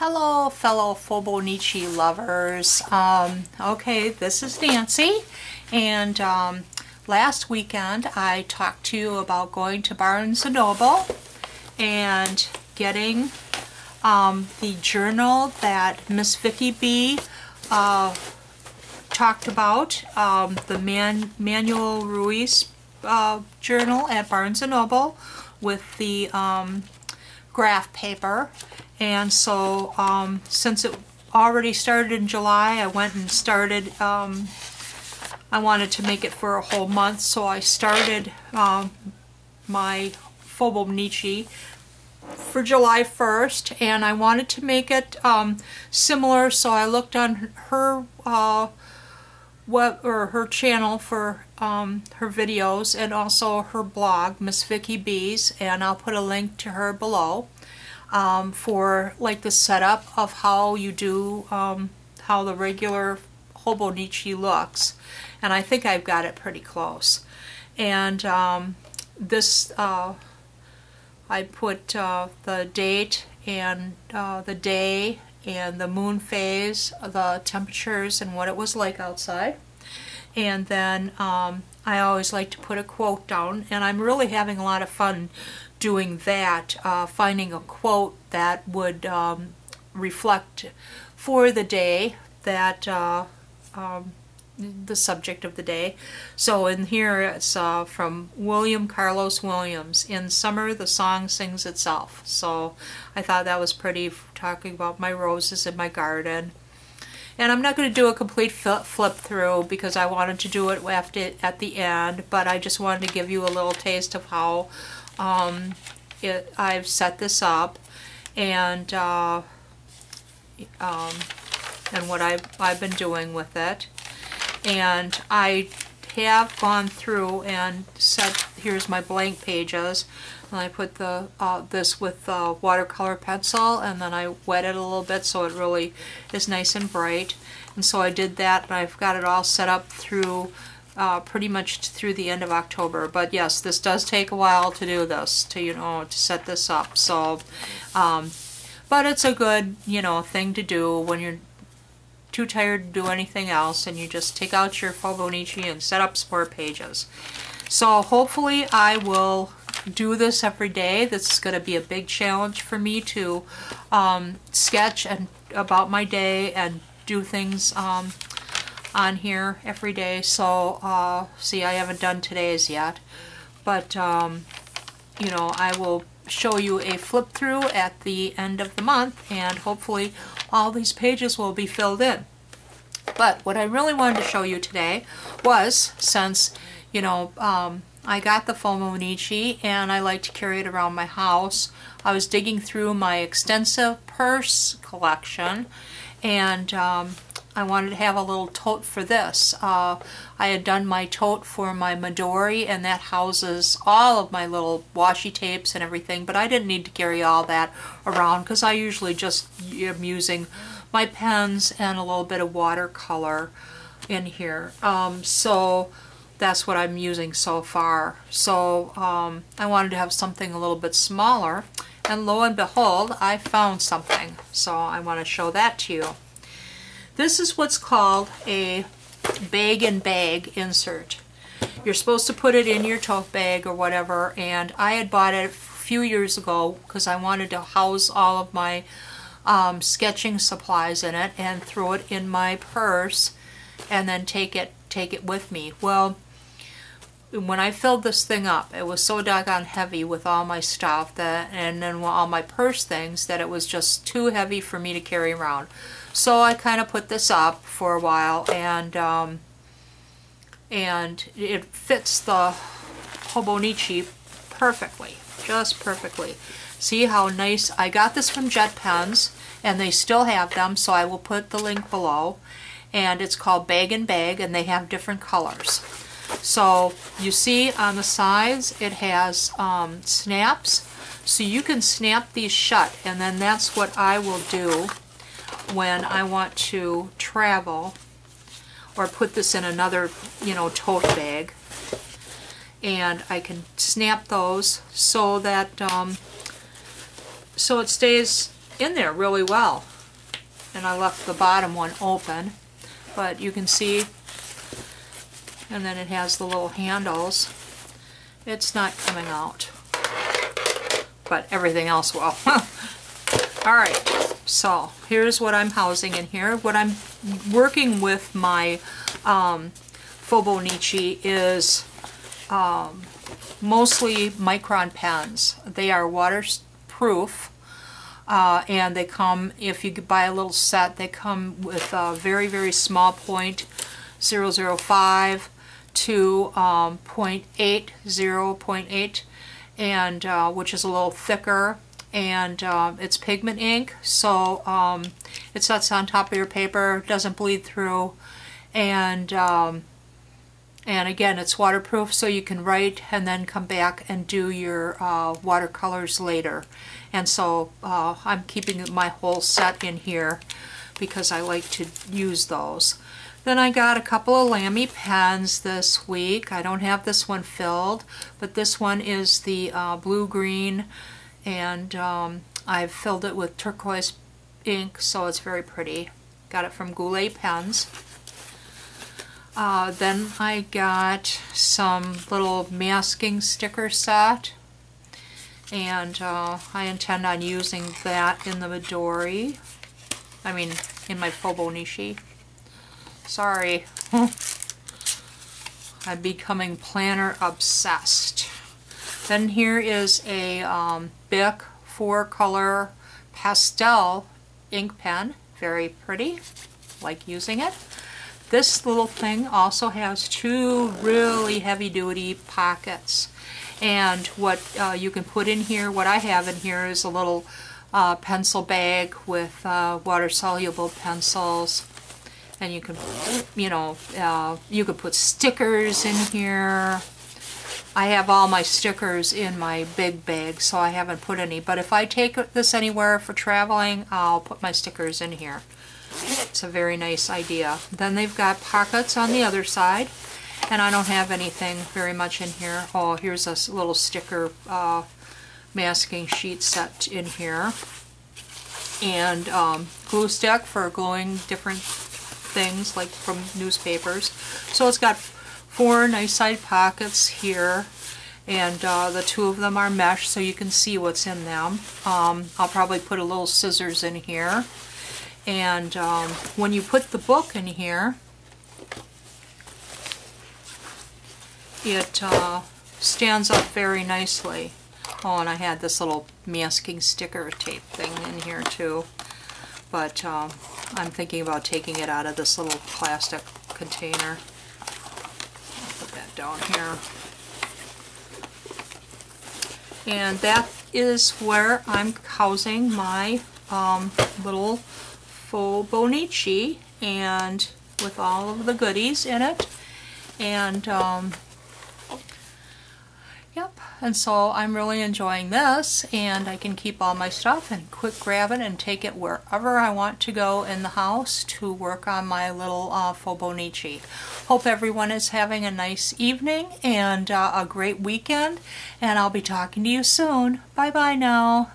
Hello, fellow Fauxbonichi lovers. Okay, this is Nancy, and last weekend I talked to you about going to Barnes & Noble and getting the journal that MissVickiebee talked about, the Manuel Ruiz journal at Barnes & Noble with the graph paper. And so since it already started in July, I went and started, I wanted to make it for a whole month, so I started my Fauxbonichi for July 1st, and I wanted to make it similar, so I looked on her her channel for her videos, and also her blog, MissVickiebee's, and I'll put a link to her below. For like the setup of how you do how the regular Fauxbonichi looks, and I think I've got it pretty close. And this I put the date and the day and the moon phase, the temperatures and what it was like outside, and then I always like to put a quote down, and I'm really having a lot of fun doing that, finding a quote that would reflect for the day that the subject of the day. So in here it's from William Carlos Williams, "In summer the song sings itself." So I thought that was pretty, talking about my roses in my garden. And I'm not going to do a complete flip through because I wanted to do it at the end, but I just wanted to give you a little taste of how I've set this up, and what I've been doing with it. And I have gone through and set, here's my blank pages, and I put the this with the watercolor pencil, and then I wet it a little bit so it really is nice and bright. And so I did that, and I've got it all set up through pretty much through the end of October. But yes, this does take a while to do this, to set this up. So but it's a good thing to do when you're too tired to do anything else, and you just take out your Fauxbonichi and set up some more pages. So hopefully I will do this every day. This is going to be a big challenge for me to sketch and about my day and do things on here every day. So see, I haven't done today's yet, but I will show you a flip through at the end of the month, and hopefully all these pages will be filled in. But what I really wanted to show you today was, since I got the Fauxbonichi and I like to carry it around my house, I was digging through my extensive purse collection, and I wanted to have a little tote for this. I had done my tote for my Midori, and that houses all of my little washi tapes and everything, but I didn't need to carry all that around because I usually just am using my pens and a little bit of watercolor in here. So that's what I'm using so far. So I wanted to have something a little bit smaller, and lo and behold, I found something. So I want to show that to you. This is what's called a bag and bag insert. You're supposed to put it in your tote bag or whatever, and I had bought it a few years ago because I wanted to house all of my sketching supplies in it and throw it in my purse and then take it with me. Well, when I filled this thing up, it was so doggone heavy with all my stuff and then all my purse things, that it was just too heavy for me to carry around. So I kind of put this up for a while, and it fits the Fauxbonichi perfectly, just perfectly. See how nice? I got this from Jet Pens, and they still have them, so I will put the link below. And it's called Bag and Bag, and they have different colors. So you see on the sides it has snaps, so you can snap these shut, and then that's what I will do when I want to travel or put this in another tote bag. And I can snap those so that so it stays in there really well. And I left the bottom one open, but you can see, and then it has the little handles. It's not coming out, but everything else will. Alright, so here's what I'm housing in here. What I'm working with my Fauxbonichi is mostly micron pens. They are waterproof, and they come, if you buy a little set, they come with a very, very small point, 005 to 0.8, 0.8, and which is a little thicker, and it's pigment ink, so it sets on top of your paper, doesn't bleed through, and again, it's waterproof, so you can write and then come back and do your watercolors later. And so I'm keeping my whole set in here because I like to use those. Then I got a couple of Lamy pens this week. I don't have this one filled, but this one is the blue-green, and I've filled it with turquoise ink, so it's very pretty. Got it from Goulet Pens. Then I got some little masking sticker set, and I intend on using that in the Midori. I mean, in my Fauxbonichi. Sorry. I'm becoming planner obsessed. Then here is a Bic 4-color pastel ink pen. Very pretty. Like using it. This little thing also has two really heavy-duty pockets. And what you can put in here, what I have in here is a little pencil bag with water-soluble pencils. And you can, you know, you could put stickers in here. I have all my stickers in my big bag, so I haven't put any. But if I take this anywhere for traveling, I'll put my stickers in here. It's a very nice idea. Then they've got pockets on the other side, and I don't have anything very much in here. Oh, here's a little sticker masking sheet set in here. And glue stick for gluing different things like from newspapers. So it's got 4 nice side pockets here, and the 2 of them are mesh so you can see what's in them. I'll probably put a little scissors in here, and when you put the book in here, it stands up very nicely. Oh, and I had this little masking sticker tape thing in here too, but I'm thinking about taking it out of this little plastic container. I'll put that down here. And that is where I'm housing my little Fauxbonichi, and with all of the goodies in it. And yep, and so I'm really enjoying this, and I can keep all my stuff and quick grab it and take it wherever I want to go in the house to work on my little Fauxbonichi. Hope everyone is having a nice evening and a great weekend, and I'll be talking to you soon. Bye bye now.